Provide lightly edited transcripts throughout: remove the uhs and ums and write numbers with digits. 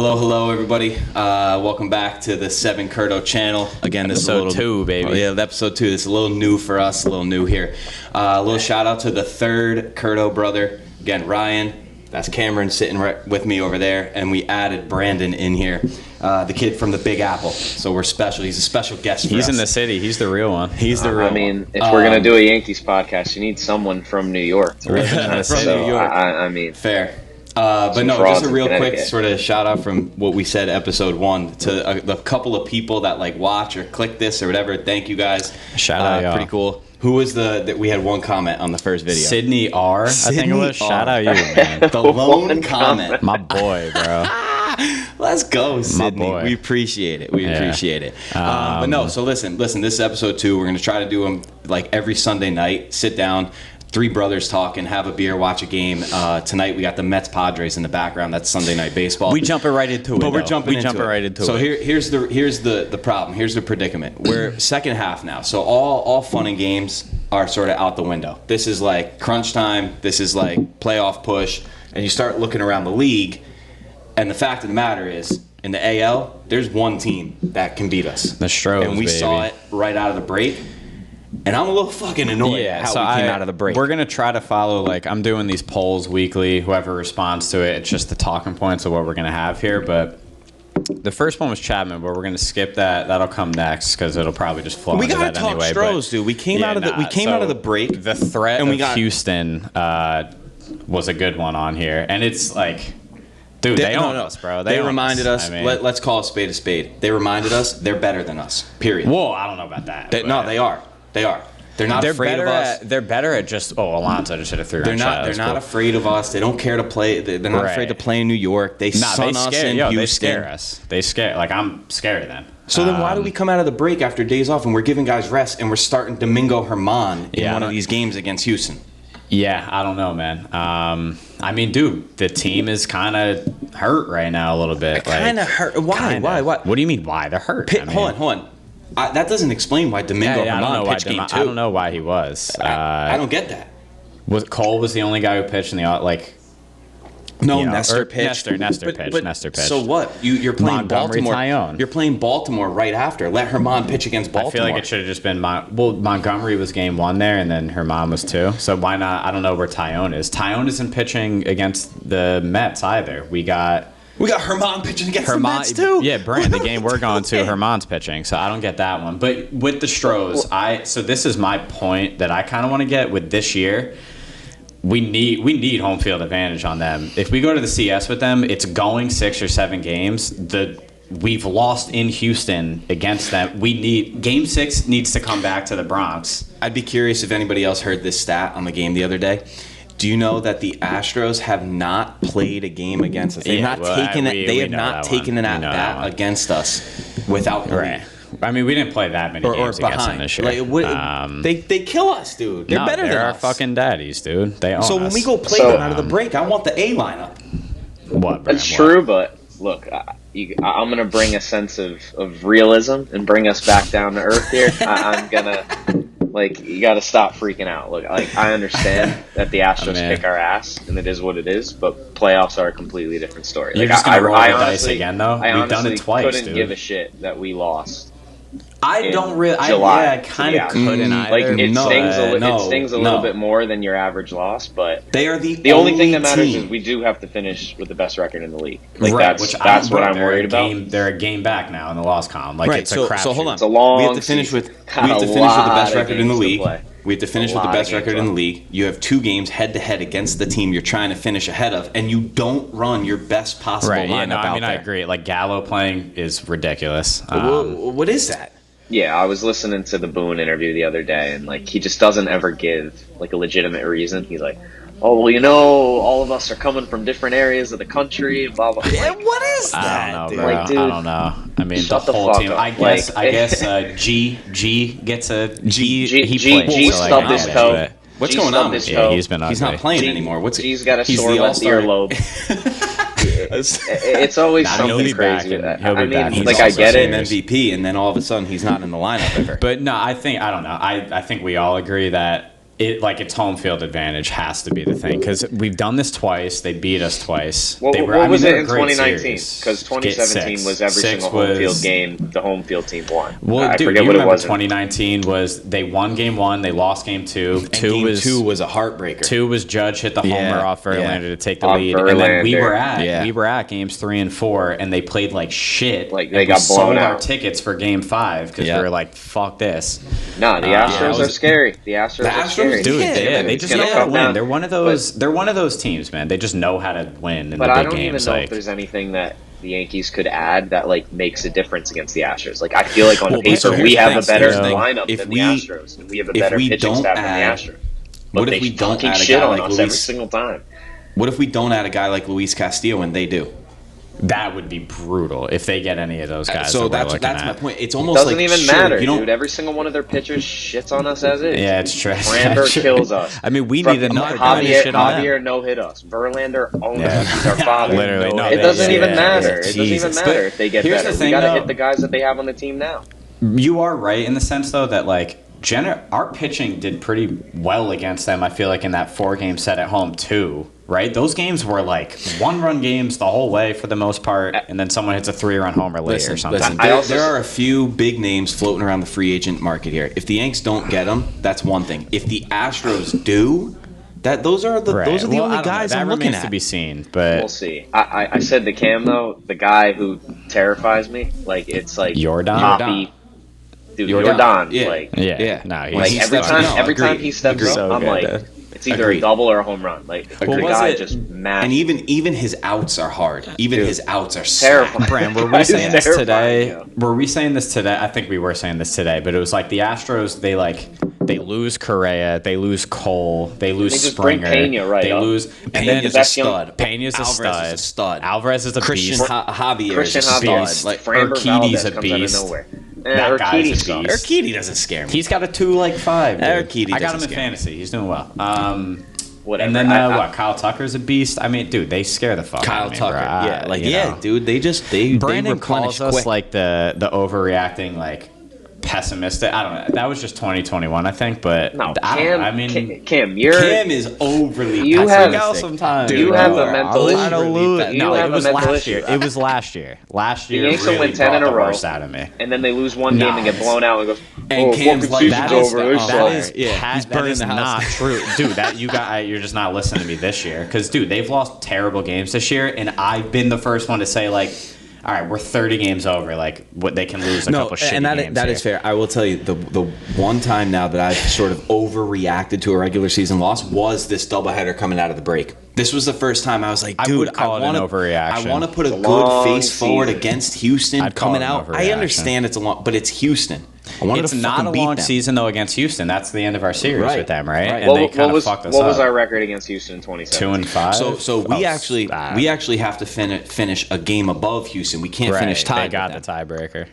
Hello, everybody. Welcome back to the 7 Curto channel. Again, this episode is a little, 2, baby. Oh, yeah, episode 2. This is a little new for us, a little new here. A little shout out to the third Curto brother. Again, Ryan. That's Cameron sitting right with me over there. And we added Brandon in here, the kid from the Big Apple. So we're special. He's a special guest for us. He's in the city. He's the real one. He's the real one. I mean, if we're going to do a Yankees podcast, you need someone from New York. From New York. I mean, fair. But no, just a real quick sort of shout out from what we said episode 1 to the couple of people that like watch or click this or whatever. Thank you guys. Shout out, y'all. Pretty cool. Who was that we had one comment on the first video? Sydney R. I think it was. R. Shout out you, man. The lone comment. My boy, bro. Let's go, Sydney. My boy. We appreciate it. We appreciate it. But no, so listen. This is episode 2. We're going to try to do them like every Sunday night. Sit down. 3 brothers talking, have a beer, watch a game. Tonight we got the Mets Padres in the background. That's Sunday night baseball. We jumping right into it. But we're jumping right into it. So here's the problem. Here's the predicament. We're second half now. So all fun and games are sort of out the window. This is like crunch time. This is like playoff push. And you start looking around the league, and the fact of the matter is, in the AL, there's one team that can beat us. The Astros, and we saw it right out of the break. And I'm a little fucking annoyed at how we came out of the break. We're going to try to follow, like, I'm doing these polls weekly. Whoever responds to it, it's just the talking points of what we're going to have here. But the first one was Chapman, but we're going to skip that. That'll come next because it'll probably just flow into that anyway. We got to talk Astros, dude. We came out of the break. The threat of Houston was a good one on here. And it's like, dude, they own us, bro. They reminded us. I mean, let's call a spade a spade. They reminded us they're better than us, period. Whoa, I don't know about that. No, they are. They are. They're not afraid of us. They're better at just. Oh, Alonso just hit a 3-run shot. They're not afraid of us. They don't care to play. They're not afraid to play in New York. They sun us in Houston. They scare us. They scare. Like, I'm scared of them. So then why do we come out of the break after days off and we're giving guys rest and we're starting Domingo Germán in one of these games against Houston? Yeah, I don't know, man. I mean, dude, the team is kind of hurt right now a little bit. Kind of hurt. Why? Why? What do you mean? Why? They're hurt. Hold on. That doesn't explain why Domingo Germán pitched game 2. I don't know why he was. I don't get that. Cole was the only guy who pitched in the like. No, Nestor pitched. Nestor pitched. So what? You're playing Montgomery, Baltimore. Tyone. You're playing Baltimore right after. Let Germán pitch against Baltimore. I feel like it should have just been Montgomery was game 1 there, and then Germán was 2. So why not? I don't know where Tyone is. Tyone isn't pitching against the Mets either. We got Germán pitching against the Mets too. Yeah, Brand, the game we're going to, Germán's pitching, so I don't get that one. But with the Astros, so this is my point that I kind of want to get with this year. We need home field advantage on them. If we go to the CS with them, it's going 6 or 7 games. We've lost in Houston against them. Game 6 needs to come back to the Bronx. I'd be curious if anybody else heard this stat on the game the other day. Do you know that the Astros have not played a game against us? They have not taken an at-bat against us without the lead. I mean, we didn't play that many games against them this year. Like, they kill us, dude. They're better than us. They're our fucking daddies, dude. They own us. So when we go play them out of the break, I want the A lineup. What? That's true, but look, I'm going to bring a sense of realism and bring us back down to earth here. I'm going to... Like, you got to stop freaking out. Look, like, I understand that the Astros kick our ass, and it is what it is, but playoffs are a completely different story. You're just going to roll the dice again, though? We've done it twice, dude. I couldn't give a shit that we lost. I don't really. I kind of couldn't either. Like, it stings a little bit more than your average loss, but they are the only thing that matters is we do have to finish with the best record in the league. Like, that's what I'm worried about. They're a game back now in the loss column. Like, it's a crap. So hold on. It's a long. We have to finish with the best record in the league. We have to finish with the best record in the league. You have 2 games head-to-head against the team you're trying to finish ahead of, and you don't run your best possible lineup out there. I agree. Like, Gallo playing is ridiculous. What is that? Yeah, I was listening to the Boone interview the other day, and like he just doesn't ever give like a legitimate reason. He's like, "Oh, well, all of us are coming from different areas of the country, and blah blah." Yeah, what is that? I don't know, bro. Like, dude, I don't know. I mean, the whole team. I guess G gets a G. G stubbed his toe. What's going on? Yeah, he's been. He's not playing anymore. G's got a sore left earlobe. It's always something crazy. He'll be back. Like, I get it, MVP, and then all of a sudden he's not in the lineup ever. But no, I don't know. I think we all agree that It's home field advantage has to be the thing because we've done this twice. They beat us twice. What They were, was they it were in great 2019? series. Because 2017 was every single home field game the home field team won. Well, I dude, forget you what it remember was. 2019 was they won game 1, they lost game 2. Game two was a heartbreaker. 2 was Judge hit the homer off Verlander to take the Off lead, and then we Verlander. were at games 3 and 4, and they played like shit. Like, they and got we sold blown our out. tickets for game 5 because we were like, "Fuck this." No, the Astros are scary. The Astros are scary. Dude, Yeah, they It's just gonna know how to come win. down. They're one of those. They're one of those teams, man. They just know how to win in But the I big don't even games. know if there's anything that the Yankees could add that like makes a difference against the Astros. Like I feel like on paper so we have a better here's the thing. lineup If than we- the Astros, and we have a if better we pitching don't staff than add- the Astros. what But if we they don't fucking add a shit guy on like us every Luis? single time. What if we don't add a guy like Luis Castillo and they do? that would be brutal if they get any of those guys. So that we're that's looking my at. point. It's It almost doesn't like even sure, matter, you don't, dude. Every single one of their pitchers shits on us as is. Yeah, it's true. Framber True. kills us. I mean, we need Fucking another guy to Javier, shit on them. Javier no hit us. Verlander only Yeah. he's our father. Literally, no, it doesn't yeah, even yeah, matter. yeah, It doesn't even Jesus. matter But if they get here's better. the thing, we gotta though. hit the guys that they have on the team now. You are right in the sense, though, that like our pitching did pretty well against them. I feel like in that 4-game set at home too. Right? Those games were like 1-run games the whole way for the most part, and then someone hits a 3-run homer late or something. Listen, there are a few big names floating around the free agent market here. If the Yanks don't get them, that's one thing. If the Astros do, those are the Right. only I don't guys know. I'm that looking remains at. to be seen, but We'll see. I said to Cam though, the guy who terrifies me, like it's like Yordan? Poppy, dude, Yordan. Yordan, Yeah. like yeah, no, When he's he every steps time up, every time agreed. he steps Agreed. up, So I'm good, like, dude. it's either Agreed. a double or a home run. Like the guy just mad. And even his outs are hard. Even his outs are Terrifying. Brand, were we Guys, saying this terrifying, today? yo. Were we saying this today? I think we were saying this today, but it was like the Astros. They lose Correa, they lose Cole, they lose They just bring Springer, Pena right they up. lose. And Pena's then a best young- stud. Pena's a Alvarez stud. is a stud. Alvarez is a Christian beast. Javier Christian is a stud. Javier, Like, Framber Urquidy's Valdez a comes out of beast. nowhere. That guy's a Urquidy beast. sucks. Urquidy doesn't scare me. He's got a 2.5. dude. Urquidy I got doesn't him in scare me. fantasy. He's doing well. Whatever. And then I- Kyle Tucker's a beast. I mean, dude, they scare the fuck out Kyle of me, Tucker. bro. Yeah, You know. dude. They Brandon replenish calls us quick. like the overreacting, like pessimistic. I don't know. That was just 2021, I think. But No, I don't Cam. know. I mean, Cam, you're Cam is overly You pessimistic. have- sometimes. Dude, you have you a are mental overly issue. pessimistic. You No, have it a was mental last year. issue. It was last year. Last year Yanks will really win 10 brought in a the row. worst out of me. and then they lose one game and get blown out and goes, And oh, Cam's fucking like, season's that is- over. They're that sorry. is- yeah, he's that burning is the house not down. true, dude. That you're just not listening to me this year, because dude, they've lost terrible games this year, and I've been the first one to say like, all right, we're 30 games over, like what they can lose a couple shitty and games. that is fair. I will tell you the one time now that I've sort of overreacted to a regular season loss was this doubleheader coming out of the break. This was the first time I was like, I dude, would call it an overreaction. I want to put a It's a good long face forward season. against Houston I'd call coming it an out. I overreaction. understand it's a long, but it's Houston. I wanted It's to not fucking a beat long them. season though against Houston. That's the end of our series Right. with them, right? Right. And they kind of fucked us what up. was our record against Houston in 2017? 2-5. So we Oh, actually we actually have to finish a game above Houston. We can't finish tied. They got the with them. tiebreaker.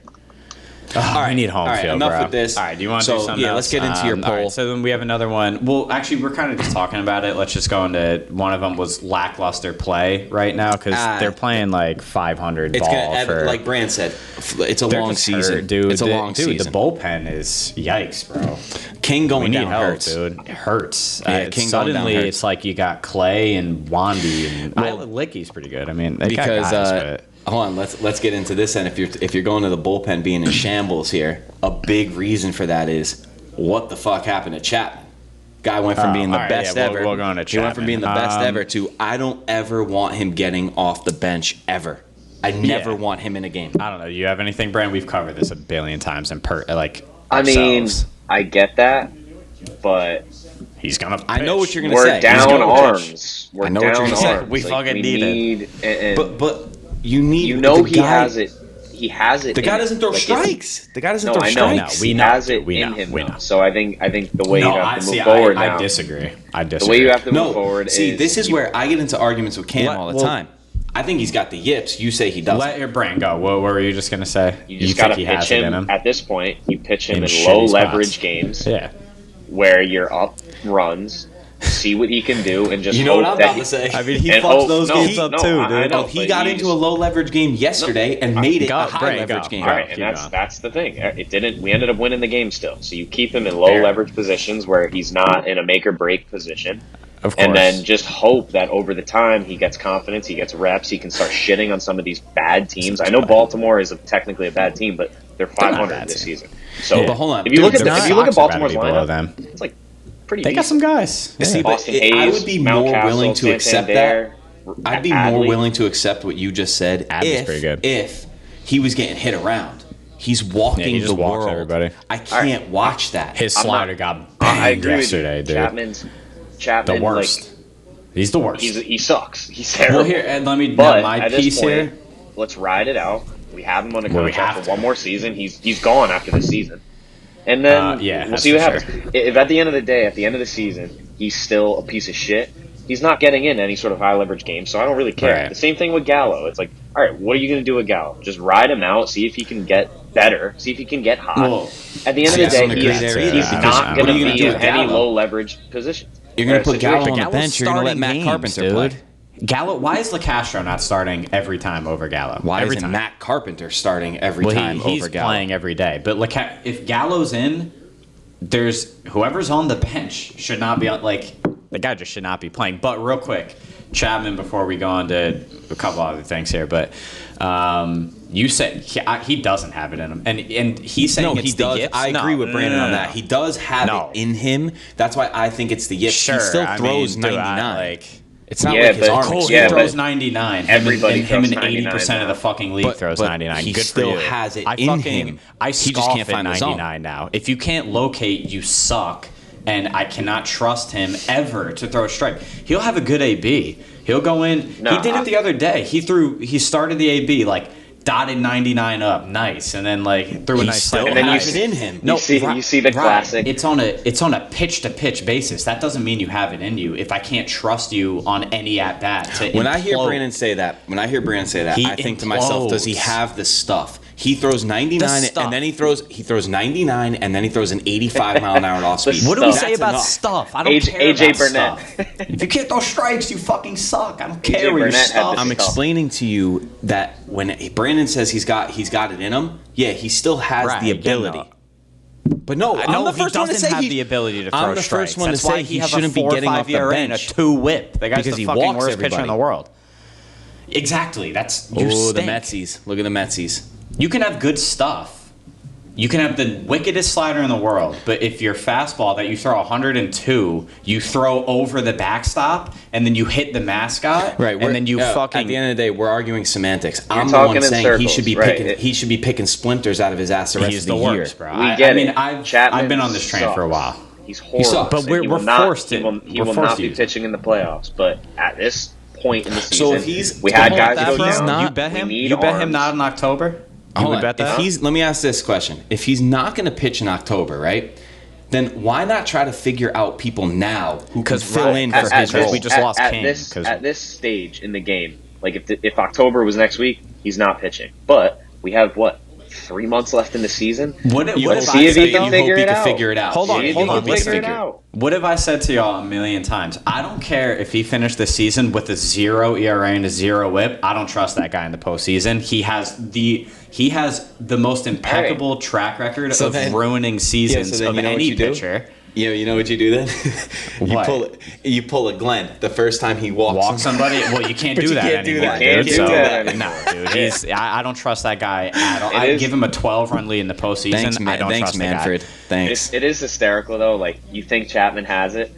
All right, we need home all right, field, enough bro. with this. All right, do you want to So, do something yeah, else? let's get into your All poll. right, so then we have another one. Well, actually, we're kind of just talking about it. Let's just go into one of them was lackluster play right now because they're playing like 500 It's ball gonna, for. like Brand said, it's a they're long just season, hurt, dude. It's a long dude, season. The bullpen is yikes, bro. King We going need down help, hurts. dude. It hurts. Yeah, King going down suddenly hurts. it's like you got Clay and Wandy and Well, Licky's pretty good. I mean, they Because got guys, hold on, let's get into this. And if you're going to the bullpen being in shambles here, a big reason for that is what the fuck happened to Chapman. Guy went from being the all right, best yeah, we'll ever. go on to He went from being the best Chapman. ever to I don't ever want him getting off the bench ever. I never Yeah. want him in a game. I don't know. Do you have anything, Brand? We've covered this a billion times in I mean, ourselves. I get that, but He's gonna. I know what you're gonna we're say. He's down gonna pitch. arms. We're I know what down you're gonna say. arms. We fucking need it. need and But you need. you know the he guy, has it. He has it. The guy in doesn't him. throw Like, strikes. The guy doesn't No, throw I know. strikes. We He know, has it we in know, him. we though. know. So I think the way No, you I have to see. move forward I now. disagree. I The disagree. way you have to No, move forward. see, is this is you- where I get into arguments with Cam all the well- time. I think he's got the yips. You say he doesn't. Let your brain go. What were you just gonna say? you just got to think he has pitch it in him. him? At this point, you pitch him In in shitty low spots. leverage games Yeah. where you're up runs, see what he can do, and just You know what I'm hope that about to say. I mean, he and fucks hope- those no, games up no, too, I dude. know, He but got you into just- a low leverage game yesterday and made it a high leverage game. All right, Keep and going. that's the thing. It didn't. We ended up winning the game still. So you keep him in low Fair. leverage positions where he's not in a make or break position, Of course. and then just hope that over the time he gets confidence, he gets reps, he can start shitting on some of these bad teams. I know Baltimore is technically a bad team, but they're They're not 500 bad this team. season. So But hold on. if you look at Their if you look at Sox are about to Baltimore's be below lineup, them. it's like pretty. They got decent. some guys. See, Yeah. but Boston I Hayes, would be Mount more Castle, willing to accept Santander, that. I'd be more Adley. willing to accept what you just said Adley's pretty good. if he was getting hit around. He's walking Yeah, he just the walks world. everybody. I can't watch that. His I'm slider not- got I banged agree yesterday, with you. dude. Chapman, The worst. Like, He's the worst. he sucks. He's terrible. Well, here, and let me But my at this piece point, here. let's ride it out. We have him on a Well, we contract have for to. one more season. He's gone after the season, and then Yeah, we'll that's see what for happens. If at the end of the day, at the end of the season, he's still a piece of shit, he's not getting in any sort of high leverage game. So I don't really care. Right. The same thing with Gallo. It's like, all right, what are you going to do with Gallo? Just ride him out, see if he can get better, see if he can get hot. Well, at the end see, of the I day, don't agree he's there either. not Because going what to are you gonna be do in with any Gallo? low leverage position. You're going to put Gallo on the Gallo's bench. You're going to let starting Matt games, Carpenter dude. play. Gallo, why is Lacastro not starting every time over Gallo? Why every isn't time? Matt Carpenter starting every Well, time he's over Gallo? playing every day. But if Gallo's in, there's whoever's on the bench should not be on. Like the guy just should not be playing. But real quick, Chapman, before we go on to a couple other things here, but you said he doesn't have it in him, and he's saying No, it's he the does. yips. I agree with Brandon on that. No. He does have No. it in him. That's why I think it's the yips. Sure, he still I throws mean, dude, 99. It's not Yeah, like his but arm. Cole, is He yeah, throws but 99. everybody him throws and 99 80% of the fucking league throws but 99. he Good still for you. has it I in fucking, him. I He just scoff can't at find the zone. 99 now. If you can't locate, you suck. And I cannot trust him ever to throw a strike. He'll have a good AB. He'll go in. No, he did it the other day. He started the AB like dotted 99 up, nice, and then like threw a He nice still slider. And then you has it in him. You see the classic. It's on a pitch to pitch basis. That doesn't mean you have it in you. If I can't trust you on any at bat to When I hear implode. Brandon say that, He I think to myself, does he implodes. have the stuff? He throws 99 stuff. and then he throws 99 and then he throws an 85 mile an hour off speed. The What do we stuff. say That's about enough. stuff? I don't AJ care about Burnett. stuff. If you can't throw strikes, you fucking suck. I don't care what your Burnett had stuff. this I'm stuff. explaining to you that when Brandon says he's got it in him, yeah, he still has Right, the again, ability. though. But no, I'm the he first one to doesn't say have he, the ability to throw I'm the strikes. first one That's to why say he has shouldn't a be 4 or getting 5 off the ERA and a bench 2 whip. The guy's because the he fucking walks worst pitcher in everybody. the world. Exactly. That's you Oh, the stink. Metsies. Look at the Metsies. You can have good stuff. You can have the wickedest slider in the world, but if your fastball that you throw 102, you throw over the backstop, and then you hit the mascot, Right, and then you fucking. At the end of the day, we're arguing semantics. I'm the talking one in saying he circles, should be right. picking. He should be picking splinters out of his ass the rest He's of the the year. worst, bro. We I get mean, it. I've Chapman been on this train sucks. for a while. He's horrible. sucks. But we're He will forced He to- will, he we're will forced not to be use it. pitching in the playoffs. But at this point in the season, So if he's- we had Hold on, guys that, go bro. down. Not- you bet We him. need You bet him arms. not in October. You Hold would on. bet that. Let me ask this question: if he's not going to pitch in October, right? Then why not try to figure out people now who can fill in for his role? we just lost King, This, 'cause- at this stage in the game, like if October was next week, he's not pitching. But we have 3 months left in the season. What if Let's I see if said he can you figure hope he it can out. figure it out. Hold on, See if hold he on. can Let's figure it figure. out. What have I said to y'all a million times? I don't care if he finished the season with a 0 ERA and a 0 WHIP. I don't trust that guy in the postseason. He has the most impeccable track record So of then- ruining seasons so then of you know what any you do? pitcher. You know what you do then? What? You pull a Glenn the first time he walks. Walk somebody? Well, you can't But do you that can't do anymore, that. dude. Can't do So, that anymore. no, dude. I don't trust that guy at all. It I is- give him a 12-run lead in the postseason. Thanks, I don't Thanks, trust Manfred. the guy. Thanks. It is hysterical though. Like you think Chapman has it.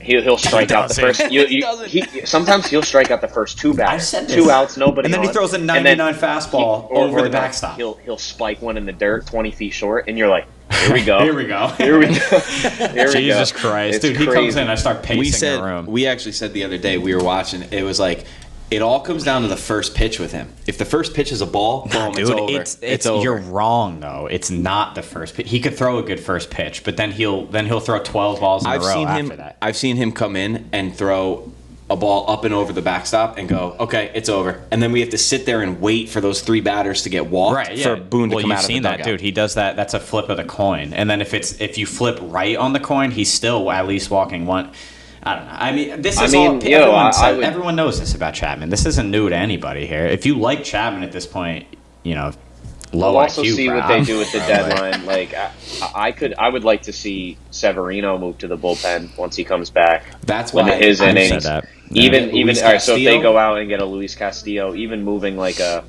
He'll strike out the doesn't. first. He doesn't. Sometimes he'll strike out the first 2 I batters, said this. 2 outs, nobody. And then he on. throws a And then 99 fastball over the backstop. He'll spike one in the dirt, 20 feet short, and you're like, here we go. Here we go. Here we go. Here we go. Jesus Christ, It's dude! He comes crazy. in, I start pacing the room. We actually said the other day we were watching. It was like it all comes down to the first pitch with him. If the first pitch is a ball, boom, Dude, it's over. it's over. You're wrong though. It's not the first pitch. He could throw a good first pitch, but then he'll throw 12 balls in a row after that. I've seen him come in and throw a ball up and over the backstop and go, okay, it's over. And then we have to sit there and wait for those 3 batters to get walked for Boone to come out of the seen that, dugout. dude. He does that. That's a flip of the coin. And then if you flip right on the coin, he's still at least walking one. I don't know. I mean, this is all. Everyone everyone knows this about Chapman. This isn't new to anybody here. If you like Chapman at this point, low we'll also IQ see crowd. what they do with the deadline. Like, I would like to see Severino move to the bullpen once he comes back. That's when why his I innings. said that. Even all right. So if they Castillo? go out and get a Luis Castillo, even moving like a.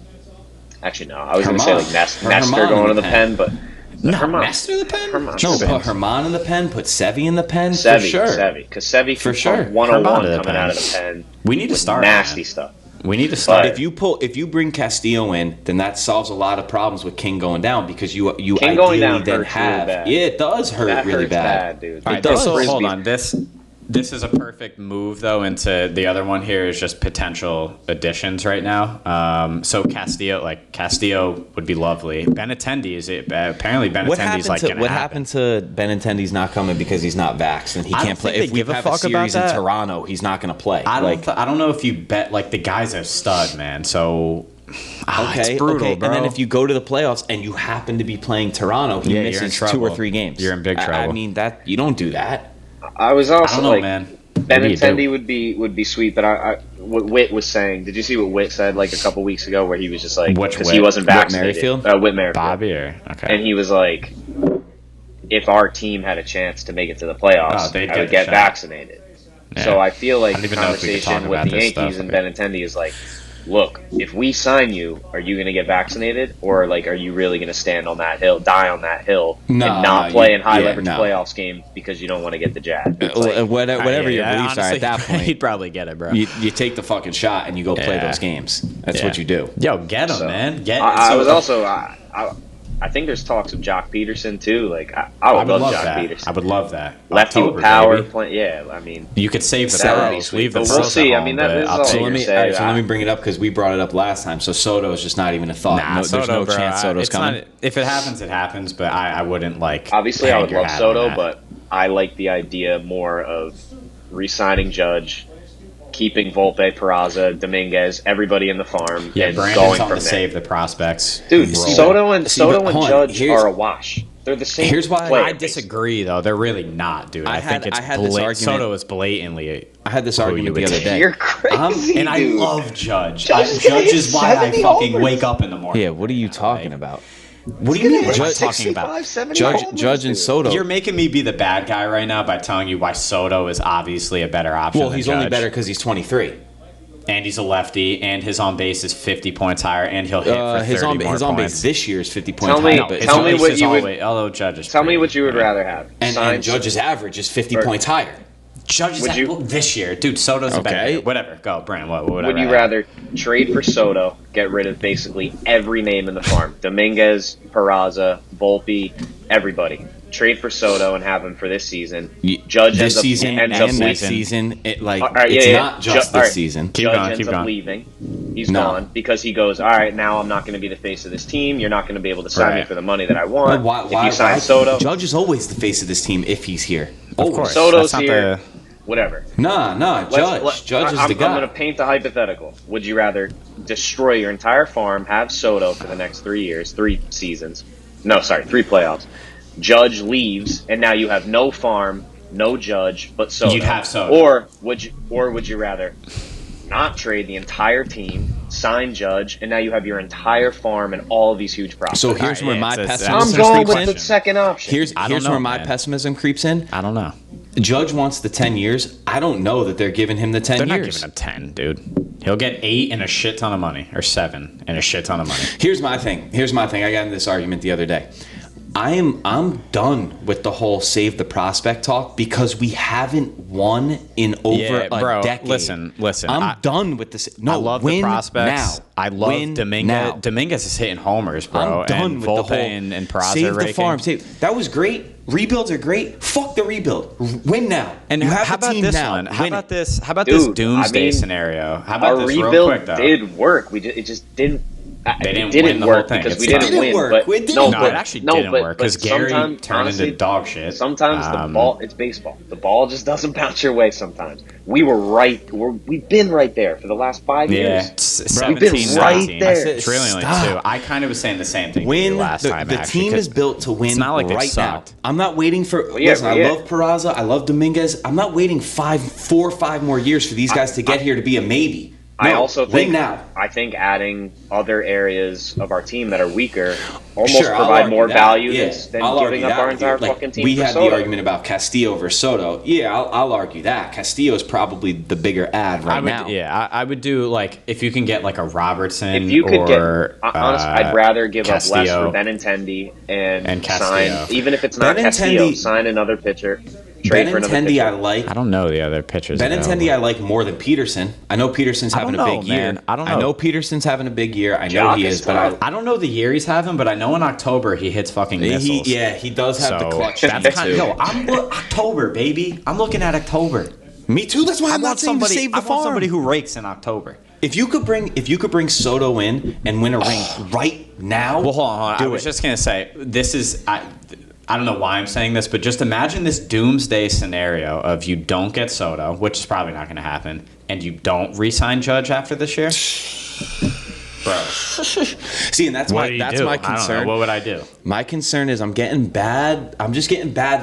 Actually, no. I was going to say like Nestor going to the pen, but. Nestor the pen? Herman. No, put Herman in the pen, put Sevy in the pen, for Sevy, sure. Because Sevy For can sure. pump 101 Herman to the coming out of pen. the pen. We need to with start nasty man. stuff. We need to start. If you bring Castillo in, then that solves a lot of problems with King going down because you King ideally going down then hurts have really bad. Yeah, it does hurt That really hurts bad. dude. All It right, does. so hold on. This is a perfect move though into the other one here is just potential additions right now. So Castillo would be lovely. Benintendi apparently Benintendi's like what happened to Benintendi's not coming because he's not vaxxed and he can't play. If we give a have a fuck about series in that. Toronto, he's not going to play. I don't know if you bet like the guy's a stud, man. So it's brutal, bro. And then if you go to the playoffs and you happen to be playing Toronto, he you're in misses trouble. 2 or 3 games. You're in big trouble. I mean that you don't do that. I was also I don't know, like, man. Benintendi would be sweet, but what Witt was saying. Did you see what Witt said like a couple weeks ago, where he was just like, because he wasn't vaccinated. Whit Merrifield. Bobby or okay. And he was like, if our team had a chance to make it to the playoffs, I would get vaccinated. Yeah. So I feel like I don't the even know if we could talk conversation with about the this Yankees stuff. and Benintendi is like, look, if we sign you, are you going to get vaccinated, or like, are you really going to stand on that hill, die on that hill, and not play in high leverage playoffs games because you don't want to get the jab? Whatever your beliefs are at that point, he'd probably get it, bro. You take the fucking shot and you go play those games. That's what you do. Yo, get him, man. I think there's talks of Joc Pederson too. Like I would love Joc Pederson. I would love that. Lefty October, with power. baby. I mean, you could save the that would be Pearls. sweet. Leave the But Pearls we'll see. at I mean, home, that is but I'll all take So you're let me bring it up because we brought it up last time. So Soto is just not even a thought. There's no chance Soto's coming. If it happens, it happens. But I wouldn't like. Obviously, I would love Soto, that. but I like the idea more of re-signing Judge, keeping Volpe, Peraza, Dominguez, everybody in the farm, Yeah, and Brandon's going on from to there. save the prospects. Dude, Soto and hold on, Judge are a wash. They're the same. Here's why player, I disagree, though. They're really not, dude. I think it's Soto is blatantly. I had this argument the other day. You're crazy, and I dude. love Judge. Judge is why I 70 fucking homers. wake up in the morning. Yeah, what are you talking about? What do you mean? What am I Judge- talking about? 70 Judge homers, and dude. Soto. You're making me be the bad guy right now by telling you why Soto is obviously a better option. Well, than he's only Judge. better because he's 23. And he's a lefty, and his on base is 50 points higher, and he'll hit for 30 His on more base points. this year is 50 points Tell me- higher. But tell me what you would- Although Judge is Tell me pretty- what you would rather have. and Judge's average is 50 points higher. Judge Would you- this year, dude. Soto's a better. Okay. Whatever. Go, Brand. What would Would you rather trade for Soto, get rid of basically every name in the farm? Dominguez, Peraza, Volpe, everybody. Trade for Soto and have him for this season. Judge this ends up, season ends and up next leaving. season, it's yeah. not just this season. Keep Judge going, ends keep up going. leaving. He's No. gone because he goes, all right, now I'm not going to be the face of this team. You're not going to be able to sign me Right. for the money that I want. Why, if you sign Soto, Judge is always the face of this team if he's here. Of course. Soto's That's not here. the- Whatever. Judge. Judge is the guy. I'm going to paint the hypothetical. Would you rather destroy your entire farm, have Soto for the next 3 years, 3 seasons? No, sorry, 3 playoffs. Judge leaves, and now you have no farm, no Judge, but Soto. You'd have Soto. Or would you rather not trade the entire team, sign Judge, and now you have your entire farm and all of these huge prospects? So here's where Yeah, my it's a- I'm pessimism going creeps with in. the second option. Here's I don't know, where my man. pessimism creeps in. I don't know. Judge wants the 10 years. I don't know that they're giving him the 10 They're years. not giving him 10, dude. He'll get 8 and a shit ton of money, or 7 and a shit ton of money. Here's my thing. I got in this argument the other day. I'm done with the whole save the prospect talk because we haven't won in over a decade. Listen. I'm done with this. No, I love win the prospects. now. I love Win Dominguez. now. Dominguez is hitting homers, bro. I'm done and with Volpe the whole and Peraza save the raking. farm. That was great. Rebuilds are great. Fuck the rebuild. Win now. And you have how a about team this now. one? How Win about it. this? How about Dude, this doomsday I mean, scenario? How about Our this real rebuild quick though? did work. It just didn't. They didn't it win didn't the whole work thing. because we It didn't didn't win. work. But It didn't no, No, but, it actually no, didn't but, work but because Gary sometimes, turned honestly, into dog shit. Sometimes the ball, it's baseball. The ball just doesn't bounce your way sometimes. We were right. We've been right there for the last 5 years. Yeah, it's We've been 17, right 19. there. It's really only Stop. 2. I kind of was saying the same thing to Win. you last time. The actually, team 'cause is built to win it's not like it right now. sucked. I'm not waiting for. yeah, Listen, yeah. I love Peraza. I love Dominguez. I'm not waiting 4 or 5 more years for these guys to get here to be a maybe. No, I also win think now. I think adding other areas of our team that are weaker almost Sure, I'll provide argue more that. value Yeah, than I'll giving argue up that our with you. entire Like, fucking team we for had Soto. the argument about Castillo versus Soto. Yeah, I'll argue that Castillo is probably the bigger ad right now. Yeah, I would do like if you can get like a Robertson If you could or honestly, I'd rather give up less Castillo. for Benintendi and Castillo. sign, even if it's not Benintendi- Castillo, sign another pitcher, trade for another Benintendi, pitcher. I like. I don't know the other pitchers. Benintendi, I like more than Peterson. I know Peterson's I having don't a know, big year. man. I don't I know. know Peterson's having a big year. I know Joc he is is, but tough. I don't know the year he's having, but I know in October he hits fucking missiles. he does have the So clutch. that's speed, kind too. of October, baby. I'm looking at October. Me too. That's why I'm I not want saying to somebody. save the I want farm. somebody who rakes in October. If you could bring Soto in and win a ring right now, Well, hold on. I do was it. just gonna say this is. I don't know why I'm saying this, but just imagine this doomsday scenario of you don't get Soto, which is probably not going to happen, and you don't re-sign Judge after this year. Bro, See, and that's what my do you do? my I don't know. concern. What would I do? My concern is I'm just getting bad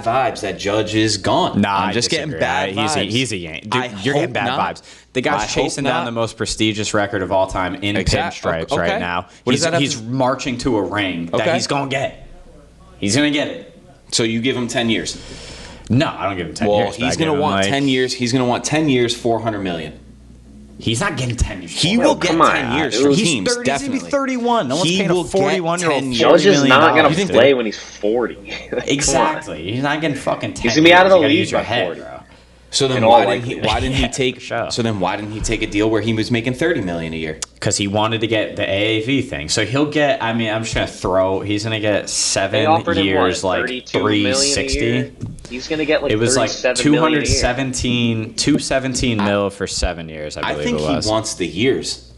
vibes that Judge is gone. Nah, I'm I just disagree. getting bad vibes. He's a Yankee. Dude, I you're getting hope bad not. vibes. The guy's I hope chasing down not. the most prestigious record of all time in pinstripes Okay. right now. What does that have He's to- marching to a ring that Okay. he's gonna get. He's gonna get it. So you give him 10 years. No, I don't give him 10 Well, years. but he's I going give to him, want like- 10 years. He's going to want 10 years, 400 million. He's not getting 10 years. He Bro, will get come 10 on. years from He's teams, He's going to definitely. be 31. No one's He paying a will get 41-year-old 10 $40 Judge is million. not going You to think play that- when he's 40. Come on. Exactly. He's not getting fucking 10 He's gonna be out of years. the You gotta league use your by head, 40. bro. So then In all why didn't he Yeah, take for sure. So then why didn't he take a deal where he was making 30 million a year? Because he wanted to get the AAV thing. So he'll get, I mean, I'm just going to throw, he's going to get They 7 offered him years, what, like 32 million a 360. year? He's going to get like It was like 37 million a year. 217 mil for 7 years, I I believe think it he was. wants the years.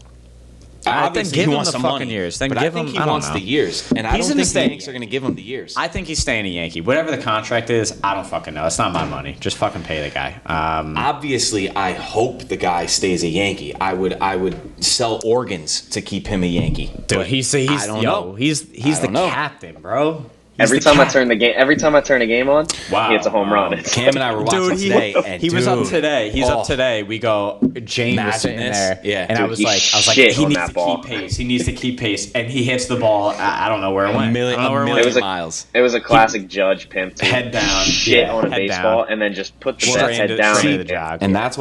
Then Obviously, give he him wants the some fucking money, years. Then but give I think him- he I don't wants know. the years, and I He's don't in the think the stadium. Yankees are going to give him the years. I think he's staying a Yankee. Whatever the contract is, I don't fucking know. It's not my money. Just fucking pay the guy. Obviously, I hope the guy stays a Yankee. I would sell organs to keep him a Yankee. Dude, But he's I don't know. he's I the don't know. captain, bro. Every time I turn the game on, Wow. he hits a home run. Wow. It's Cam and I were watching Dude, today, and he was up dude, today. He's oh, up today. We go. Jane was sitting Imagine this. there, Yeah. and Dude, I was he like, shit he on needs that to ball. keep pace. He needs to keep pace, and he hits the ball. I don't know where it went. A million, I don't know where it a went. million was a- miles. It was a classic Judge pimp too. Head down, shit yeah, on a head baseball, down. and then just put the Straight best head into- down. straight and into the jog. And that's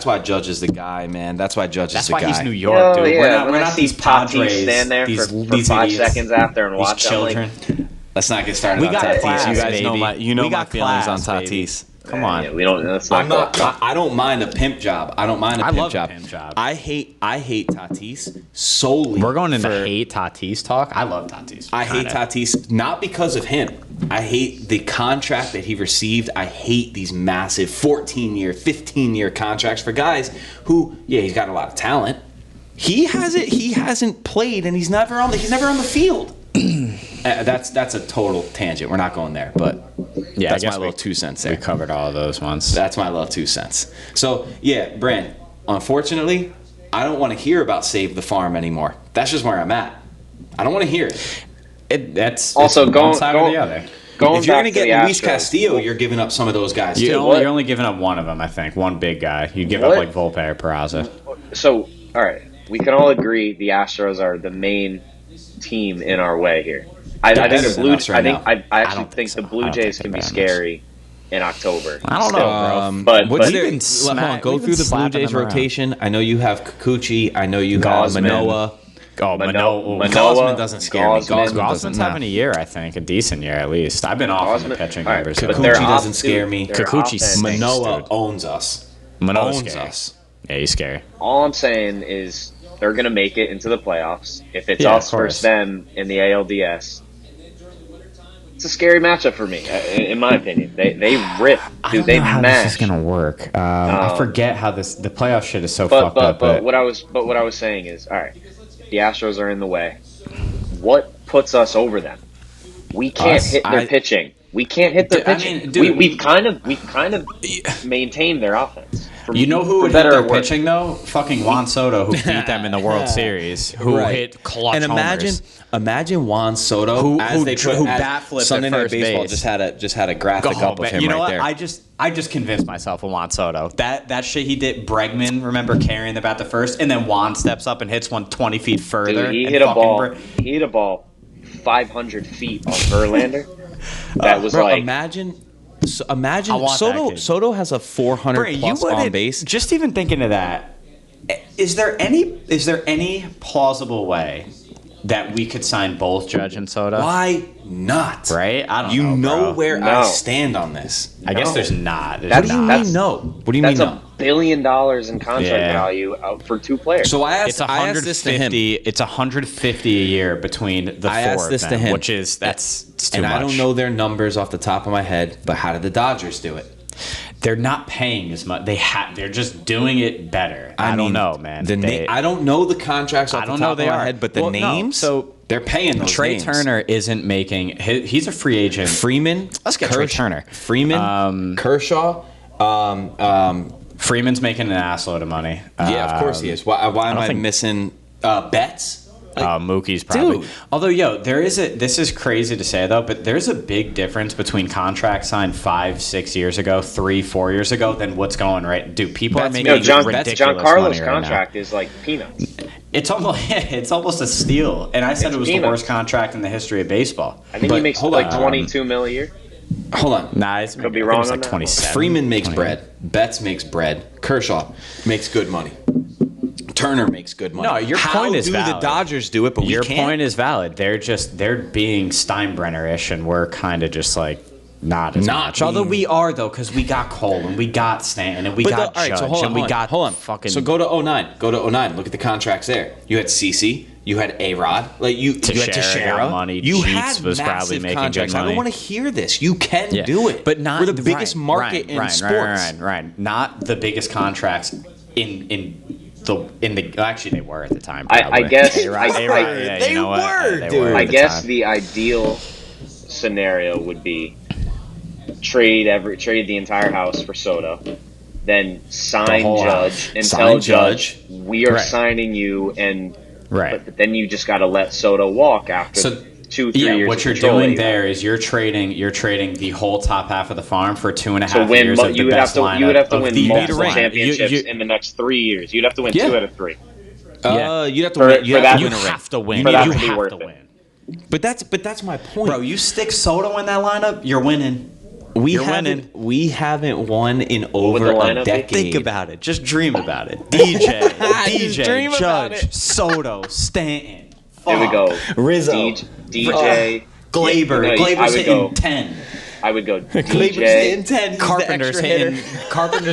why Judge is the guy, man. That's why Judge That's is the why guy. he's New York, Yo, dude. yeah, We're when I not see these Tatis Padres. stand there these, for these 5 idiots, seconds after and these watch, I'm like, children. Let's not get started We on got Tatis. class, you guys know baby. my We got feelings class, on baby. Tatis. Come on. yeah, we don't. That's not. I'm not. cool. I don't mind a pimp job. I don't mind a I pimp love a job. pimp job. I hate Tatis solely. We're going into for- hate Tatis talk. I love Tatis. I hate Kinda. Tatis not because of him. I hate the contract that he received. I hate these massive 14-year, 15-year contracts for guys who, yeah, he's got a lot of talent. He hasn't played, and he's never on the field. That's a total tangent. We're not going there, but Yeah, that's I guess my little 2 cents We there. covered all of those ones. That's my little 2 cents. So yeah, Brand. Unfortunately, I don't want to hear about Save the Farm anymore. That's just where I'm at. I don't want to hear it. That's Also, it's going one side or the other. Going If you're back going to to get the Luis Astros, Castillo, you're giving up some of those guys You're too. what? only giving up one of them, I think. One big guy. You give What? up like Volpe or Peraza. So, all right, we can all agree the Astros are the main team in our way here. I They're think better the than Blue. us right I think now. I actually don't think think so. the I Blue don't Jays think can be they're better than us. scary in October. I don't know, bro. But- what's but- their, We've been hold on, go we've through been the Blue slapping Jays them around. rotation. I know you have Kikuchi. I know you have Gausman. Manoa. Oh, Manoa. Gausman doesn't scare me. Gausman. Gausman doesn't. Gosman's Nah. having a year, I think. A decent year, at least. I've been off on the Gausman- pitching all right, numbers. but though. their Kikuchi doesn't off- scare me. their Kikuchi offense- stinks. Manoa dude. owns us. Manoa's owns scary. us. Yeah, he's scary. All I'm saying is they're going to make it into the playoffs. If it's Yeah, us of course. versus them in the ALDS, it's a scary matchup for me, in my opinion. They rip, I dude. don't They know how mash. this is gonna work. I forget how the playoff shit is so But fucked up. what I was saying is, all right, The Astros are in the way. What puts us over them? We can't hit their pitching. We can't hit their pitching. I mean, dude, we've kind of maintained their offense. You know who would hit their pitching though? Fucking Juan Soto, who beat them in the World Series, who hit clutch and homers. Imagine Juan Soto who bat flipped Sunday Night Baseball just had a graphic up of him you know right what? there. I just convinced myself of Juan Soto. That shit he did. Bregman, remember carrying the bat the first, and then Juan steps up and hits one 20 feet further. Dude, he hit a ball 500 feet on Verlander. That was imagine Soto has a 400 plus on base. Just even thinking of that, is there any plausible way that we could sign both Judge and Soto? Why not? Right? I don't know. You know where No. I stand on this. I guess there's not. What do you mean no? What do you mean no? $1 billion in contract value out for 2 players. So I asked this to him. It's $150 a year between the four of them, which is it's too and much. I don't know their numbers off the top of my head, but how did the Dodgers do it? They're not paying as much. They're just doing it better. I don't know, man. I don't know the contracts off the top of my head, but the names. No. So they're paying those Trey names. Turner isn't making. He's a free agent. Freeman. Let's get Trey Turner. Freeman. Kershaw. Freeman's making an assload of money. Yeah, of course he is. Why am I missing Betts? Mookie's probably. Dude. Although, this is crazy to say though, but there's a big difference between contracts signed 5-6 years ago, 3-4 years ago, than what's going right. Dude, people are making ridiculous Giancarlo's money contract right is like peanuts. It's almost a steal, and I said it was the worst contract in the history of baseball. I think he makes like $22 million a year. Hold on. Nah, could be wrong on like 27. Freeman makes bread. Betts makes bread. Kershaw makes good money. Turner makes good money. No, your point is valid. How do the Dodgers do it, but your we can't? point is valid. They're being Steinbrenner-ish, and we're kind of just like not as much. Although we are though, because we got Cole and we got Stanton and we got Judge and we got fucking. So go to 09. Go to 09. Look at the contracts there. You had CC. You had A-Rod. You had Teixeira. Money. You Jeets had was massive probably making contracts. good money. I don't want to hear this. You can do it, but not we're the biggest market in sports. Right. Not the biggest contracts in the. Actually, they were at the time. I guess they were, dude. I guess the ideal scenario would be trade the entire house for Soto, then sign Judge and tell Judge we are signing you, and but then you just got to let Soto walk after 2-3 years. What you're doing there is you're trading the whole top half of the farm for 2.5 years of the best lineup. You would have to win multiple championships in the next 3 years. You'd have to win 2 out of 3. You'd have to win. You have to win. You have to win. But that's my point, bro. You stick Soto in that lineup, you're winning. We haven't won in over a decade. Think about it. Just dream about it. DJ, Judge, Soto, Stanton. There we go. Rizzo. DJ. Glaber. Glaber's hitting 10. I would go Glaber's hitting 10. Carpenter's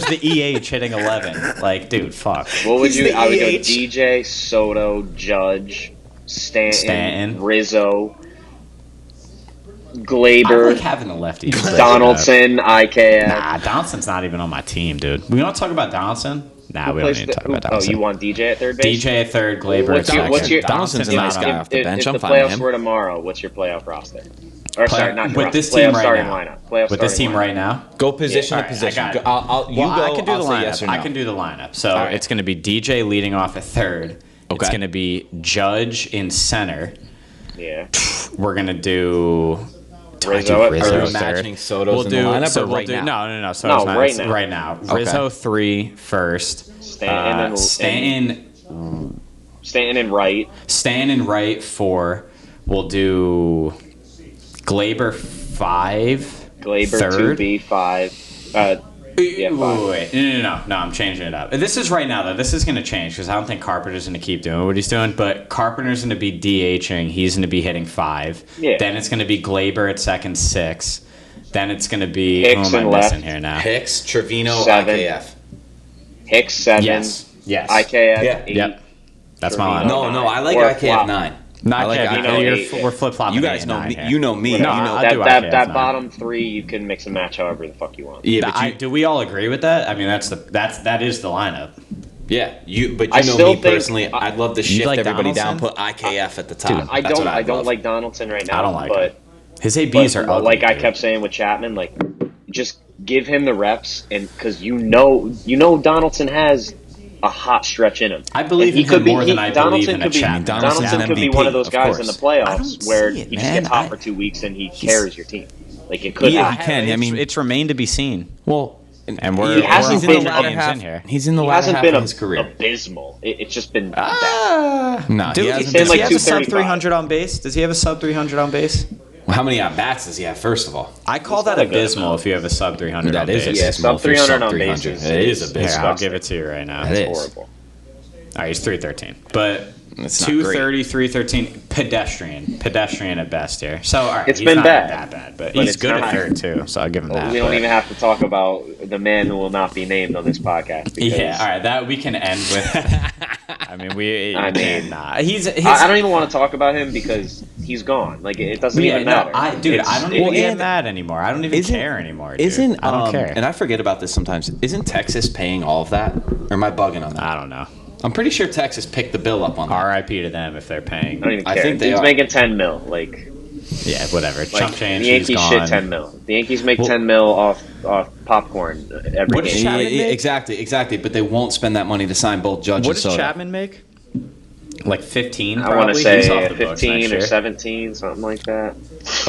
the EH hitting 11. Like, dude, fuck. What would you? I would go DJ, Soto, Judge, Stanton. Rizzo. Glaber, I like having the lefty. Donaldson, IKF. Nah, Donaldson's not even on my team, dude. We want to talk about Donaldson? Nah, we don't need to talk about Donaldson. Oh, you want DJ at third base? DJ at third, Glaber at second. Donaldson's a nice guy off the bench. I'm fine with him. If the playoffs were tomorrow, what's your playoff roster? Or sorry, not your with this team right now. Lineup. With this team right now? Go position to position. I can do the lineup. I can do the lineup. So it's going to be DJ leading off at third. It's going to be Judge in center. Yeah. We're going to do... Rizzo are we matching Soto's in the lineup right now? No. Soto's right now. Rizzo 3 first. Stanton in right. Stanton in right 4. We'll do Glaber 5. Glaber third. 2B 5. Wait. No, I'm changing it up. This is right now, though. This is going to change because I don't think Carpenter's going to keep doing what he's doing, but Carpenter's going to be DHing. He's going to be hitting 5. Yeah. Then it's going to be Glaber at second, 6. Then it's going to be... Hicks who am I left. missing here now? Hicks, Trevino, 7. IKF. Hicks 7. Yes. IKF 8. Yep. That's my lineup. No, I like IKF 9. We're flip-flopping. You guys know me. You know me. That bottom 3, you can mix and match however the fuck you want. Yeah, do we all agree with that? I mean, that is the lineup. Yeah, but I you know still me think- personally. I'd love to shift like everybody Donaldson? down, put IKF at the top. I That's what don't. I I'd don't love. like Donaldson right now. I don't like but him. His ABs are ugly. like I dude. kept saying with Chapman, like just give him the reps, and because you know Donaldson has a hot stretch in him. I believe And in him more than I believe in a Chapman. Donaldson's Donaldson an could be MVP, one of those of guys course. in the I playoffs don't where see it, he just man. gets hot for 2 weeks and he carries your team. Like it could Yeah, happen. he can. I mean, it's remained to be seen. Well, And we're He hasn't we're been four up- games in here. He's in the He latter hasn't half been of his career. abysmal. It's just been bad. No, Dude, he does hasn't been he like have a sub 235. 300 on base? Does he have a sub 300 on base? Well, how many at bats does he have? First of all, I call that not a good abysmal amount. if you have a sub 300 that on is base. Yeah, abysmal. sub if you're 300 on 300. bases It is is- abysmal. Here, I'll give it to you right now. It is. Horrible. All right, he's 313. But It's not 230, 313, pedestrian at best here. So, all right, It's he's been not bad, that bad, but but he's it's good at not. third, too, so I'll give him that. We don't but- even have to talk about the man who will not be named on this podcast. Because Yeah, all right, that we can end with. I mean, he's I don't even want to talk about him because he's gone. Like it doesn't even matter. I don't It's- even get and- mad anymore. I don't even care anymore. Dude. Isn't I don't care. And I forget about this sometimes. Isn't Texas paying all of that, or am I bugging on that? I don't know. I'm pretty sure Texas picked the bill up on that. R.I.P. to them if they're paying. I don't even I care. think they Dude's are. making 10 mil. Like Yeah, whatever. Chump change. the He's Yankees gone. shit 10 mil. The Yankees make 10 mil off popcorn every What does game. Chapman make? Exactly. But they won't spend that money to sign both Judge What and does Soto. Chapman make? Like 15. I want probably? to say He's off the books 15 next or year. 17, something like that.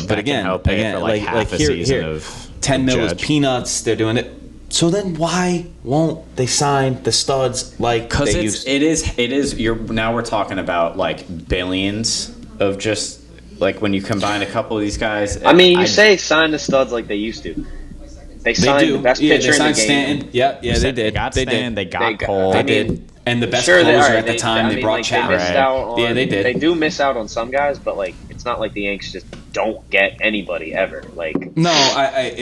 But again, I'll pay it for like half a season of 10 mil is Judge. peanuts. They're doing it. So then why won't they sign the studs like Because they used? it is. Now we're talking about like billions of just like when you combine a couple of these guys. I mean, you say sign the studs like they used to. They They signed do. the best Yeah, pitcher they in the signed game. Stanton. Yeah, they did. They got They Stan, did. they got They got- Cole. They I did. mean, And the best Sure, closer they are. at the time, they brought They Chapman. missed out on, Yeah, they did. They do miss out on some guys, but like it's not like the Yankees just don't get anybody ever. Like No,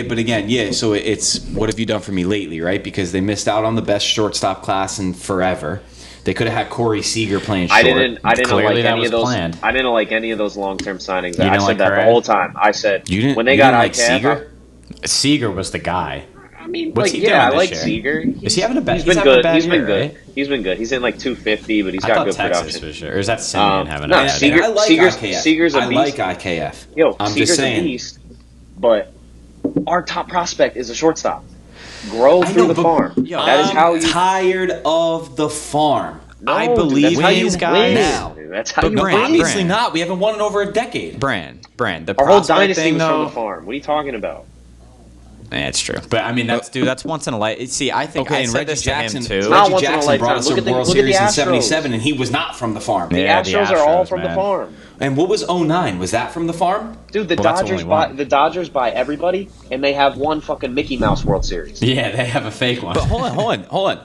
but again, yeah. So it's what have you done for me lately, right? Because they missed out on the best shortstop class in forever. They could have had Corey Seager playing short. I didn't Clearly like that any was of those. planned. I didn't like any of those long-term signings. You I didn't said like that the Correa? whole time. I said You didn't. when they you got didn't like IKF, Seager. Seager was the guy. I mean, What's like he yeah, I doing like this year? Seager. Is he having a bad? He's He's been having a good. bad He's year, been good. right? He's been good. He's in like 250, but he's I got thought good Texas production. for sure. Or is that Simeon having a no, bad Seager- year? I like Seager's- IKF. Seager's a I like beast. IKF. Yo, I'm Seager's just a saying. beast, but our top prospect is a shortstop. Grow I through know, the but- farm. Yo, That is I'm how you. tired of the farm. No, I dude, believe that's how in you these guys win. now. That's how But you No, Brand, win. obviously Brand. not. We haven't won in over a decade. Brand. The Our whole prospect dynasty thing, was from though. the farm. What are you talking about? Yeah, it's true. But I mean, that's once in a life. See, I think I Okay, and said Reggie this Jackson. to him too. not Reggie once in a Jackson brought lifetime. us a Look at the- World look at the Series in Astros. '77, and he was not from the farm. The Yeah, the Astros are all Astros, from the man. farm. And what was '09? Was that from the farm? Dude, the Well, that's Dodgers only buy one. the Dodgers buy everybody, and they have one fucking Mickey Mouse World Series. Yeah, they have a fake one. But hold on.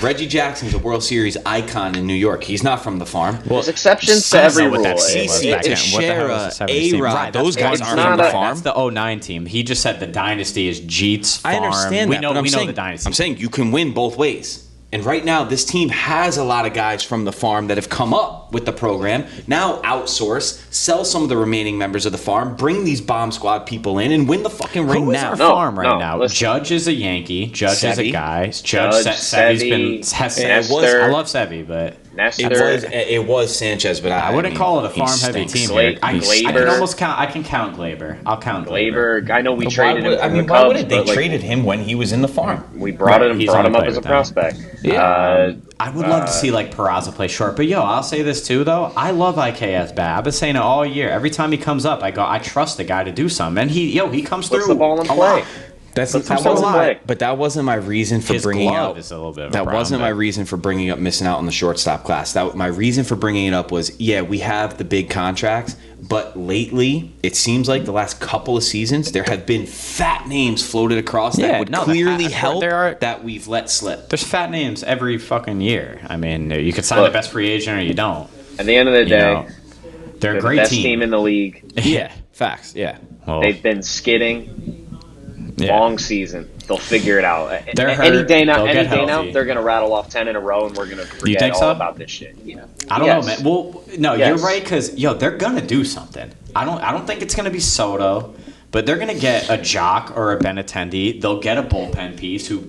Reggie Jackson's a World Series icon in New York. He's not from the farm. There's exceptions I to don't every know what rule. that team was CC back then. What the hell was the Teixeira, 70s team? A-Rod, Right, those that's- guys it's aren't not from the a- farm. That's the '09 team. He just said the dynasty is Jeet's farm. I understand we that, know, but I'm we saying, know the dynasty. I'm saying you can win both ways. And right now, this team has a lot of guys from the farm that have come up with the program. Now outsource, sell some of the remaining members of the farm, bring these bomb squad people in, and win the fucking ring Who is now. our No, farm right no, now? listen. Judge is a Yankee. Judge is a Sevy. guy. Judge Judge, Sevy's been. Sevy, I love Sevy, but Nestor. It was Sanchez, but I wouldn't mean, call it a he farm-heavy stinks. team. Gla- Here. I Glaber. can almost count. I can count Glaber. I'll count Glaber. Glaber. I know we Why traded him would- from the why Cubs, wouldn't they but, like, traded him when he was in the farm? We brought Right, him he's up only played as a with them. prospect. Yeah. I would love to see like Peraza play short, but yo, I'll say this too though. I love IKS bad. I've been saying it all year. Every time he comes up, I trust the guy to do something, and he comes Puts through. the ball in a play. lot. That's Puts that himself in wasn't play. but that wasn't my reason for His bringing glove out. is a little bit of a That problem, wasn't my but- reason for bringing up missing out on the shortstop class. That my reason for bringing it up was we have the big contracts, but lately it seems like the last couple of seasons there have been fat names floated across that Yeah, would no, clearly there help are- that we've let slip. There's fat names every fucking year. I mean, you could sign Look. the best free agent or you don't. At the end of the You day, know, they're a they're the great best team. team in the league. Yeah, facts. Yeah. Well, They've been skidding yeah. long season. They'll figure it out. They're Any hurt. day now, They'll get any day now, healthy. they're gonna rattle off 10 in a row, and we're gonna forget think all so? about this shit. Yeah. I don't Yes. know, man. Well, no, Yes. you're right because they're gonna do something. I don't think it's gonna be Soto, But they're gonna get a Joc or a Benintendi. They'll get a bullpen piece who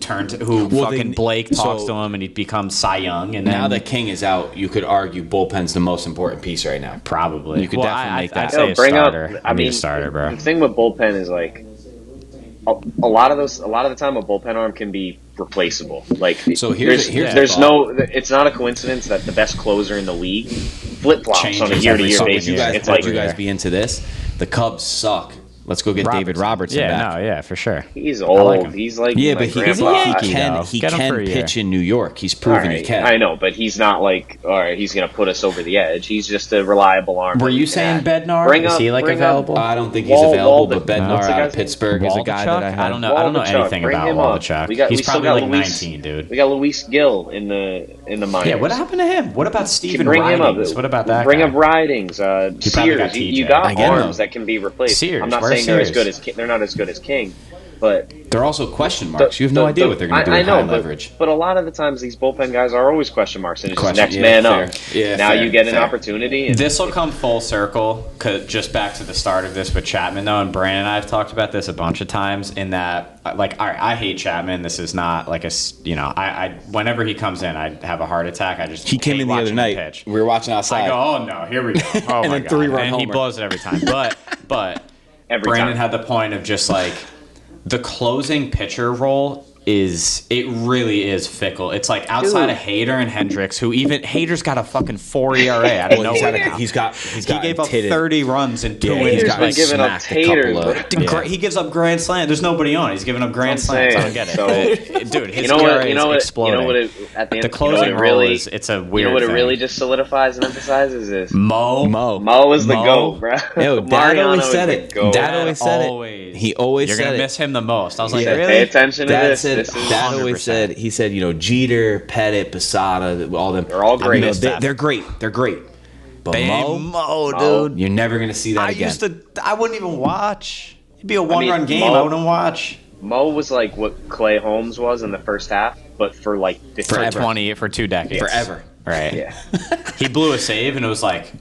Blake talks to him and he becomes Cy Young. And now then, that King is out, you could argue bullpen's the most important piece right now. probably You could definitely make that. I'd say a bring up- starter. I I need mean, a starter, bro. The thing with bullpen is like a lot of the time a bullpen arm can be replaceable. Like So here's there's no, it's not a coincidence that the best closer in the league flip flops on a Changes year to every year fucking basis. Would you guys, It's would like you guys be into this? The Cubs suck. Let's go get David Robertson back. No, yeah, for sure. he's old. like him. He's like Yeah, my but he grandpa. though. he Get him can for a year. pitch in New York. He's All proven he right, can. I know, but he's not like, all right, he's going to put us over the edge. He's just a reliable arm. Were you saying Bednar? Bring Is up- he like bring available? up- I don't think he's available, but What's Bednar the out guy's of name? Pittsburgh is a guy that I Waldichuk? had. I don't know Waldichuk, anything bring about him up. Waldichuk. We got- He's we still probably got like Luis- 19, dude. We got Luis Gill in the minors. Yeah, what happened to him? What about Steven Bring him up. Ridings? What about that Bring guy? up Ridings. probably got Sears. TJ. You got Again, arms though. that can be replaced. Sears, I'm not where's saying they're as Sears? good as They're not as good as King, but They're also question marks. You have no idea what they're going to do with high leverage. But a lot of the times these bullpen guys are always question marks, and it's just Question- next yeah, man fair. up. Yeah, now fair, you get an fair. opportunity. And This will come full circle, 'cause just back to the start of this with Chapman, though, and Brandon and I have talked about this a bunch of times. In that, like, all right, I hate Chapman. This is not like I whenever he comes in, I have a heart attack. I just He came hate in the other watching him night. pitch. We were watching outside. I go, oh no, here we go. Oh And my then God. three-run And he homer. blows it every time. But every Brandon time. had the point of just like the closing pitcher role really is fickle. It's like outside Dude. of Hader and Hendricks, who even Hader's got a fucking 4 ERA out of Well, nowhere. he's got He gave up 30 runs in 2 Yeah, innings. he's Hader's got been giving up smacked a couple taters, of- bro. Dude, he gives up grand slam. There's nobody on. He's giving up grand I'm slams. I don't saying, get it. so- But, dude, his You know ERA what? You know is what? exploding. You know what? At the end, The closing you know what role it really, it's a you weird know what it thing. really just solidifies and emphasizes is Mo. Mo is the Mo. GOAT, bro. Yo, Dad Mariano always is said the it. GOAT. Dad always said Always. it. He always You're said gonna it. miss him the most. I was like, Yeah. really? Pay attention to Dad this. said, This is Dad always 100%. said, he said, Jeter, Pettit, Posada, all them. They're all great. They're great. They're great. But They Mo, ain't Mo, dude. you're never going to see that again. I wouldn't even watch. It'd be a one-run game. Mo- I wouldn't watch. Mo was like what Clay Holmes was in the first half, but for like 50 Forever. For 2 decades. Forever. Right. Yeah. He blew a save, and it was like,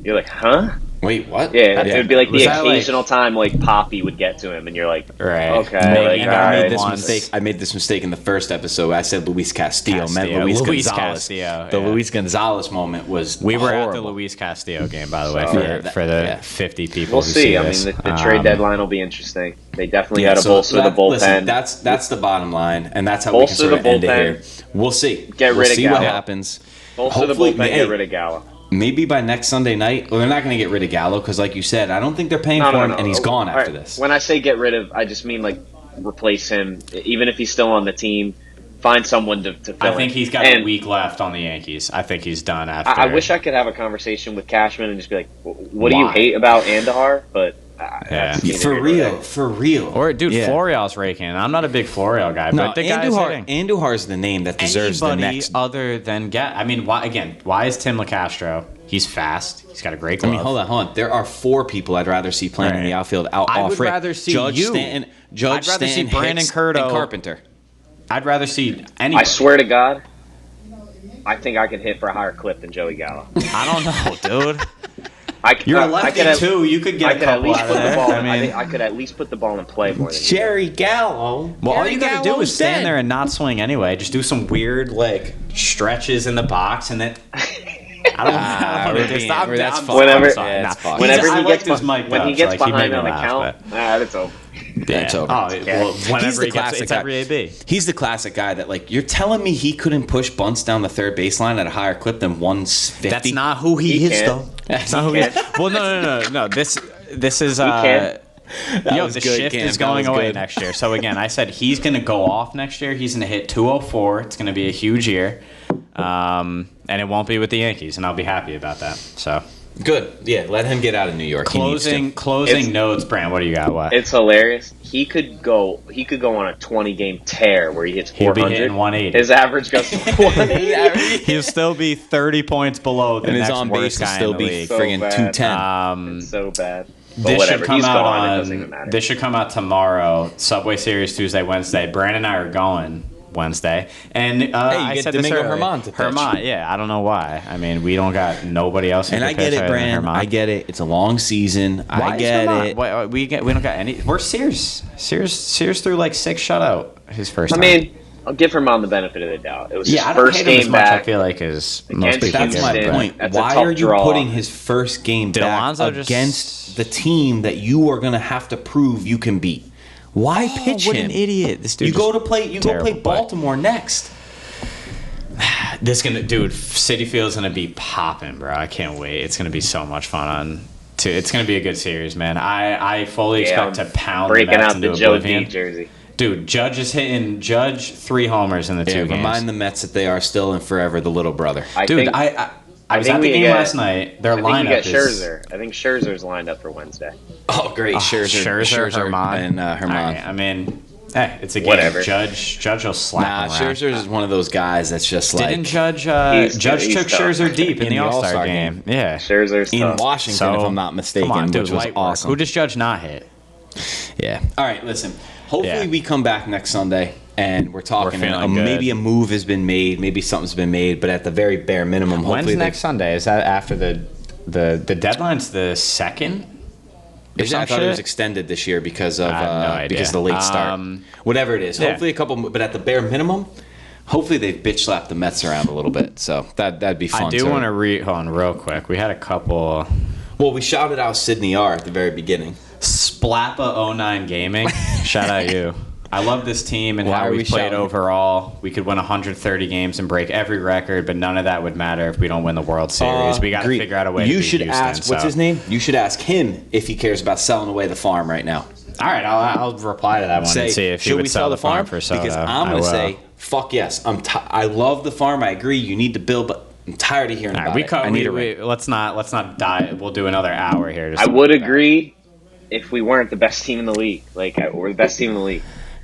You're like, huh? Wait, what? Yeah, it would be like Was the that, like- occasional time like Poppy would get to him, and you're like, right. okay, Maybe like, he all got right. made this I made this mistake in the first episode. I said Luis Castillo. Meant Castillo. Luis Luis Gonzalez. Castillo, The yeah. Luis Gonzalez moment was We were at the horrible. Luis Castillo game, by the way, So- for the Yeah. 50 people We'll who see. I this. mean, the trade deadline will be interesting. They definitely got to so bolster the that- bullpen. listen, that's the bottom line, and that's how Bolster we can sort of the end it bullpen. here. We'll see. Get we'll rid of see what Gallo. happens. bolster the hopefully- bullpen, hey, get rid of Gallo. Maybe by next Sunday night. Well, they're not going to get rid of Gallo because, like you said, I don't think they're paying for him, and he's gone All after right, this. When I say get rid of, I just mean like replace him. Even if he's still on the team, find someone to fill I think in. he's got And a week left on the Yankees. I think he's done after. I wish I could have a conversation with Cashman and just be like, "What do you Why? hate about Andahar?" But Yeah. For real. Or, dude, Yeah. Florial's raking. I'm not a big Florial guy, No, but the guy's hitting. Andujar's the name that deserves the Anybody next. other than I mean, why is Tim LaCastro? He's fast. He's got a great I glove. mean, hold on. There are 4 people I'd rather see playing in the Right. outfield I off would rip. rather see Judge you. Stanton, I'd rather see Brandon Hicks, Curto. and Carpenter. I'd rather see anyone. I swear to God, I think I could hit for a higher clip than Joey Gallo. I don't know, dude. You're a I lefty could too. You could I get a could at couple least out put of the there. ball. I mean- I think I could at least put the ball in play more than you. Jerry Gallo. Well, all Jerry you got to do Gallo's is stand dead. there and not swing anyway. Just do some weird stretches in the box, and then I don't we're know. being- I'm that's I'm fucked. Whenever- I'm sorry. Yeah, Nah. it's fucked. Whenever I he liked gets his mic when he touch, gets like, he made behind me on the laugh, count, but- that's over. It's over. Oh, well, whenever He's the he gets, classic it's guy. every AB. He's the classic guy that, like, you're telling me he couldn't push bunts down the third baseline at a higher clip than 150. That's not who he, He is, can. though. That's not who he is. Well, no. This is can. Yo, was the good, shift Cam. is That going was away good. next year. So again, I said he's going to go off next year. He's going to hit 204. It's going to be a huge year, and it won't be with the Yankees, and I'll be happy about that. So Good. Yeah, let him get out of New York. He needs to. closing notes, Brand. What do you got? What? It's hilarious. He could go on a 20-game tear where he hits He'll be 400. hitting 180. His average goes to 180. He'll still be 30 points below the And his next on base worst will guy still in the be league. So friggin' bad. 210. It's so bad. But This whatever. should come He's out gone. on. It doesn't even matter. This should come out tomorrow. Subway Series Tuesday, Wednesday. Brandon and I are going. Wednesday. And you I get said Domingo this earlier. Germán to pitch. Germán, yeah, I don't know why. I mean, we don't got nobody else. Who And can I get pitch it, other than Brand. Germán. I get it. It's a long season. Why I get it. Why, we don't got any. We're Sears. Sears threw like 6 shutout his first I time. mean, I'll give Germán the benefit of the doubt. It was yeah, I his don't first hate him as game much. back. I feel like as Against most people That's give my him, Houston. but- point. That's a Why tough are you draw. putting his first game Did back Alonso just- against the team that you are going to have to prove you can beat? Why pitch what him? an idiot! This dude. You go to play. You go terrible play play. Baltimore next. City Field's gonna be popping, bro. I can't wait. It's gonna be so much fun. It's gonna be a good series, man. I fully expect to pound the breaking Mets out into the Joe oblivion. D jersey. Dude, Judge is hitting 3 homers in the 2 games. Remind the Mets that they are still and forever the little brother. I Dude, think, I was think at the we game get- last night. Their I think we lineup get is Scherzer. I think Scherzer's lined up for Wednesday. Oh, great, Scherzer, Germán, and Germán. All right, I mean, it's a game. Whatever. Judge will slap Nah, him around. Scherzer is one of those guys that's just like Didn't Judge He's took tough. Scherzer deep in the All-Star All-Star game. Yeah. Scherzer's in tough. Washington, So, if I'm not mistaken, Come on, dude, which was light work. awesome. Who does Judge not hit? Yeah. All right, listen. Hopefully Yeah. we come back next Sunday and we're talking. feeling good. Maybe a move has been made. Maybe something's been made. But at the very bare minimum, When's hopefully next Sunday? Is that after the deadline's the 2nd? I thought it was extended this year because of I have no idea. because of the late start. Whatever it is, yeah. hopefully a couple. But at the bare minimum, hopefully they've bitch slapped the Mets around a little bit. So that'd be fun. I do want to hold on real quick. We had a couple. Well, we shouted out Sydney R at the very beginning. Splappa 09 Gaming. Shout out you. I love this team and Why how are we we played shouting? overall. We could win 130 games and break every record, but none of that would matter if we don't win the World Series. We got to Agreed. figure out a way You to beat should Houston, ask. What's so. his name? You should ask him if he cares about selling away the farm right now. All right, I'll reply to that one and see if he should would we sell the farm for Soto. Because I'm I going to will. say, fuck yes. I love the farm. I agree. You need to build, but I'm tired of hearing All about right, it. I need a ring. let's not die. We'll do another hour here. I would agree if we weren't the best team in the league. Like, we're the best team in the league.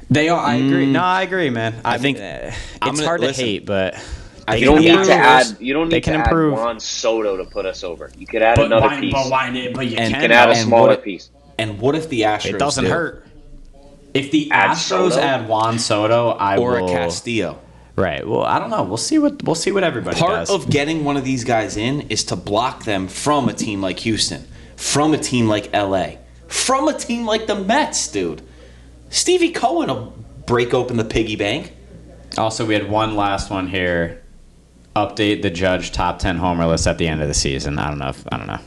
They are. I agree. No, I agree, man. I think- it's I'm gonna- hard listen, to hate, but I they You don't can need to improve. add. You don't They need to can add improve. Juan Soto to put us over. You could add another piece. But you And- You can add a And smaller what- piece. And what if the Astros It doesn't do? hurt. If the Add Astros Soto? add Juan Soto, I Or will. a Castillo? Right. Well, I don't know. We'll see what everybody Part does. of getting one of these guys in is to block them from a team like Houston, from a team like LA, from a team like the Mets, dude. Stevie Cohen will break open the piggy bank. Also, we had one last one here. Update the Judge top 10 homer list at the end of the season. I don't know.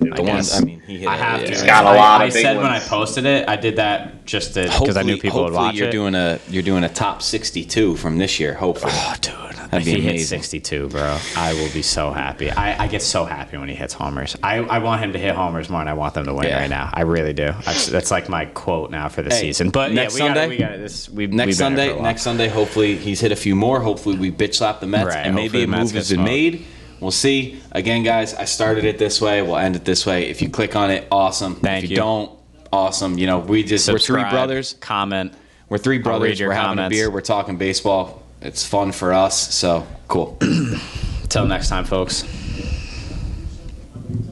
The ones, guess. I mean, he hit I it, have yeah. to. He's got a lot of I big said when I ones. posted it, I did that just because I knew people would watch you're it. You're doing a top 62 from this year. Hopefully, Oh, dude. That'd If be he hits amazing. 62, bro, I will be so happy. I get so happy when he hits homers. I want him to hit homers more than I want them to win Yeah. right now. I really do. That's like my quote now for the Hey, season. But next yeah, Sunday? we got it. This we've next been here for a while. Next Sunday, hopefully he's hit a few more. Hopefully we bitch slap the Mets, Right, and maybe hopefully a the Mets move get has been smoked. made. We'll see. Again, guys, I started it this way. We'll end it this way. If you click on it, awesome. Thank if you. you don't, awesome. You know, we're three Subscribe, brothers. Comment. We're three read brothers. your We're having a comments. beer. We're talking baseball. It's fun for us. So cool. Till next time, folks.